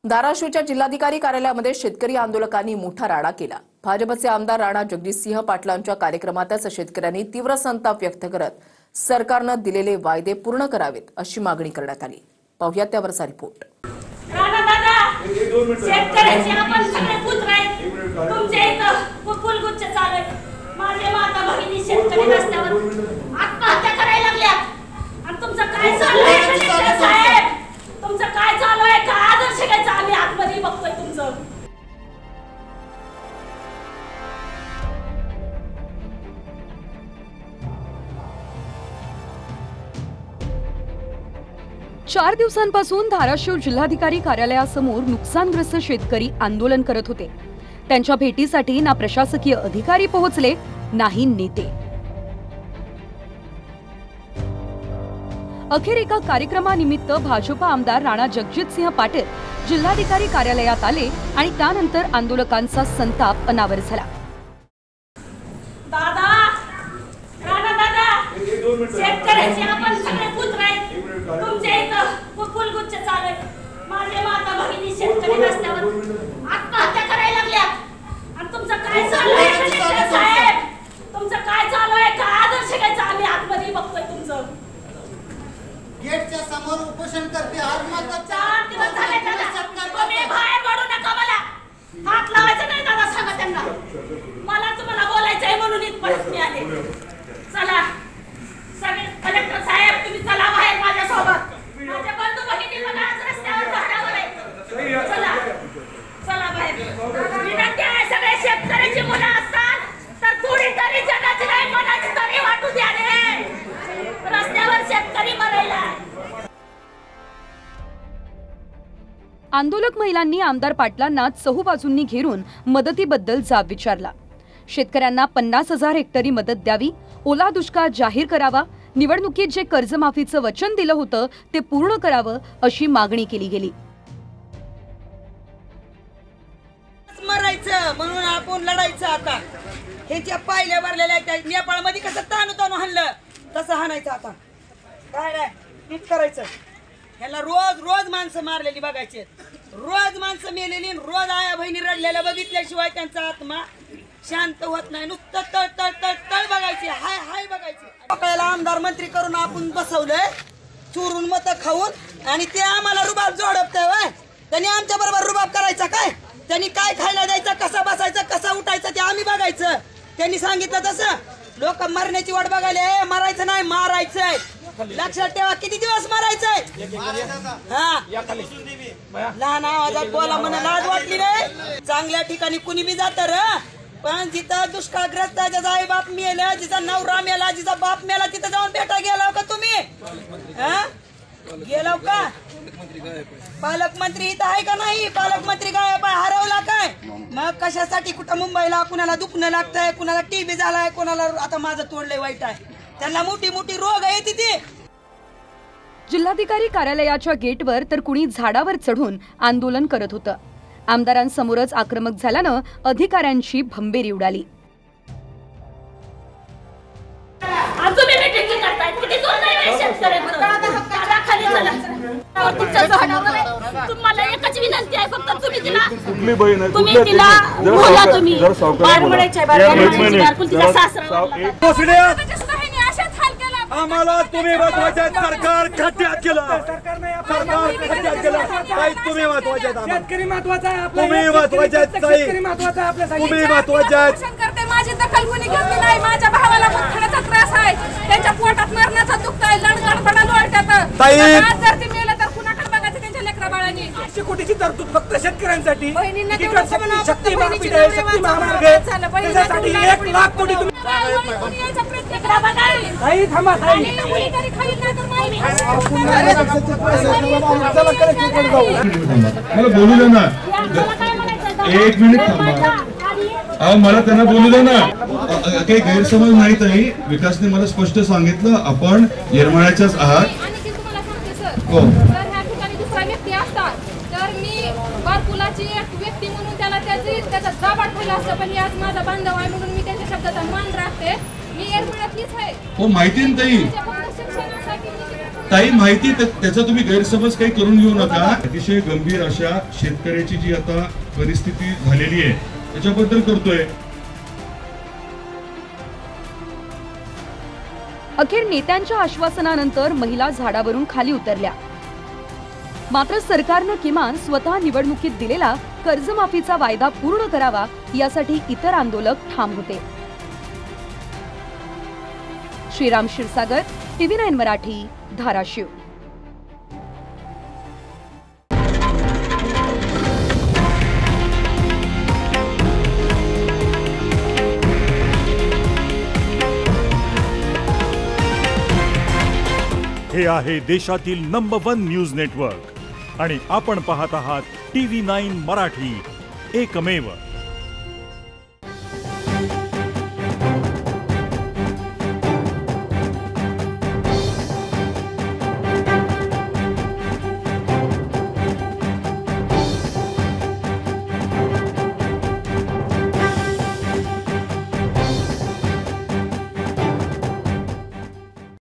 धाराशिवच्या जिल्हाधिकारी कार्यालयामध्ये शेतकरी आंदोलकांनी मोठा राडा केला। भाजपचे आमदार राणा जगजितसिंह पाटलांच्या कार्यक्रमातच शेतकऱ्यांनी तीव्र संताप व्यक्त करत सरकारने दिलेले वायदे पूर्ण करावेत अशी मागणी करण्यात आली। पाहूया त्यावरचा रिपोर्ट। राणा दादा, शेतकऱ्याचे आपण सगळे पुत्र आहेत, तुमच्या इथं फुलगुच्छ चालू आहे। माझे माता भगिनी शेतकरी रस्त्यावर आत्महत्या करायला लागल्यात आणि तुमचं काय चालू आहे कलेक्टर साहेब? तुमचं काय चालू आहे? का आदर्श घ्यायचा आम्ही आतमध्ये बघतोय तुमचं। चार दिवसांपासून धाराशिव जिल्हाधिकारी कार्यालयासमोर नुकसानग्रस्त शेतकरी आंदोलन करत होते। त्यांच्या भेटीसाठी ना प्रशासकीय अधिकारी पोहोचले, नाही नेते। अखेर एका कार्यक्रमानिमित्त भाजप आमदार राणा जगजितसिंह पाटील जिल्हाधिकारी कार्यालयात आले आणि त्यानंतर आंदोलकांचा संताप अनावर झाला। दादा, राणा दादा, शेतकऱ्याचे आपण सगळे पुत्र आहेत, तुमच्या इथं फुलगुच्छ चालू आहे। माझे माता भगिनी शेतकरी रस्त्यावर आत्महत्या करायला लागल्यात आणि तुमचं काय चालू आहे कलेक्टर साहेब? तुमचं काय चालू आहे? का आदर्श घ्यायचा आम्ही आतमध्ये बघतोय तुमचं। गेटच्या समोर उपोषण करते। आत्महत्या 4 दिवस झाले दादा, तुम्ही बाहेर पडू नका, मला हात लावायचा नाही दादा, सांगा त्यांना। मला तुम्हाला बोलायचंय म्हणून इथपर्यंत मी आले। चला सगळे कलेक्टर साहेब, तुम्ही चला बाहेर माझ्यासोबत। माझ्या बंधू भगिनी बघा आज रस्त्यावर झाडावर आहेत। चला चला बाहेर। विनंती आहे, सगळे शेतकऱ्याची मुलं असतात तर थोडी तरी जगाची नाही मनाची तरी वाटू द्या रे। रस्त्यावर शेतकरी मरायला। आंदोलक महिलांनी आमदार पाटलांना चहूबाजूंनी घेरून मदतीबद्दल जाब विचारला। शेतकऱ्यांना 50,000 हेक्टरी मदत द्यावी, ओला दुष्काळ जाहीर करावा, निवडणुकीत जे कर्जमाफीचं वचन दिलं होतं ते पूर्ण करावं अशी मागणी केली गेली। मरायचं म्हणून आपण लढायचं। आता ह्याच्या पायल्या भरलेल्या नेपाळमध्ये कसं ताणू ताणू हाणलं तसं हाणायचं। आता काय नाही नीट करायचं। ह्याला रोज रोज माणसं मारलेली बघायचे, रोज माणसं मेलेली, रोज आया बहिणी रडलेल्या बघितल्याशिवाय त्यांचा आत्मा शांत होत नाही। नुसतं तळ तळ तळ तळ बघायची, हाय हाय बघायची। आपल्याला आमदार मंत्री करून आपण बसवलंय, चोरून मतं खाऊन, आणि ते आम्हाला रुबाब जोडवतंय। त्यांनी आमच्या बरोबर रुबाब करायचा काय? त्यांनी काय खायला द्यायचं, कसं बसायचं, कसं उठायचं ते आम्ही बघायचं। त्यांनी सांगितलं तसं लोक मरण्याची वाट बघायला, मरायचं नाही मारायचंय। लक्षात ठेवा, किती दिवस मारायचंय? हा, लहान आवाजात बोला म्हणा, लाज वाटली नाही? चांगल्या ठिकाणी कुणी बी जात र, पण जिथं दुष्काळग्रस्त ज्याचा आई बाप मेला, जिचा नवरा मेला, जिचा बाप मेला, तिथं जाऊन भेटा गेलाव का तुम्ही? गेलाव का? पालकमंत्री इथं आहे का नाही? पालकमंत्री काय हरवला काय? मग कशासाठी कुठं मुंबईला कुणाला दुखणं लागतंय, कुणाला टीबी झालाय, कुणाला आता माझं तोडलंय वाईट आहे, त्यांना मोठी मोठी रोग आहे तिथे। जिल्हाधिकारी कार्यालयाच्या गेटवर तर कुणी झाडावर चढून आंदोलन करत होतं। आमदारांसमोरच आक्रमक झाल्यानं अधिकाऱ्यांची भंबेरी उडाली। तुम्हाला एकच विनंती आहे, फक्त तुम्ही तिला बोला, तुम्ही बारमळ्याच्या बारमळ्याच्या सासरा आम्हाला तुम्ही महत्वाचे, सरकार खड्ड्यात केलं, सरकार खड्ड्यात केलं। ताई तुम्ही महत्वाचे आहेत, शेतकरी महत्वाचा आहे, तुम्ही महत्वाचे आहेत, शेतकरी महत्वाचा आहे आपल्यासाठी, तुम्ही महत्वाचे आहेत। माझी दखल कोणी घेतली नाही। माझ्या भावाला मुतखड्याचा त्रास आहे, त्यांच्या पोटात मरणाचा दुखतोय, लणगणपणा लोळतात। ताई आज जर ती मेलं तर कुणाकडे बघायचं? त्यांच्या लेकरा बाळांनी 800 कोटीची तरतूद फक्त शेतकऱ्यांसाठी। बहिणींना शक्ती महामार्ग आहे, शक्ती महामार्ग आहे, त्याच्यासाठी 1 लाख कोटी तुम्ही ताई थांबा, ताई मला बोलू दे ना, 1 मिनिट थांबा। मला त्यांना बोलू दे ना, काही गैरसमज नाही ताई। विकासने मला स्पष्ट सांगितलं आपण येरमाळ्याच्याच आहात। हो, तर मी बारकुलाची एक व्यक्ती म्हणून त्याचा जाब आठवला असतं, पण आज माझा बांधव आहे म्हणून मी त्यांच्या शब्दाचा मान राखते। मी येरमाळ्यातलीच आहे। हो माहिती ना ताई। शिक्षणासाठी ताई माहिती त्याचा तुम्ही गैरसमज काही करून घेऊ नका. अतिशय गंभीर अशा शेतकऱ्याची जी आता परिस्थिती झालेली आहे त्याच्याबद्दल करतोय. अखेर नेत्यांच्या आश्वासनानंतर महिला झाडावरून खाली उतरल्या. मात्र सरकारनं किमान स्वतः निवडणुकीत दिलेला कर्जमाफीचा वायदा पूर्ण करावा यासाठी इतर आंदोलक ठाम होते. श्रीराम क्षीरसागर, TV9 मराठी, धाराशिव. हे आहे देशातील नंबर 1 न्यूज नेटवर्क आणि आपण पाहत आहात TV9 मराठी, एकमेव.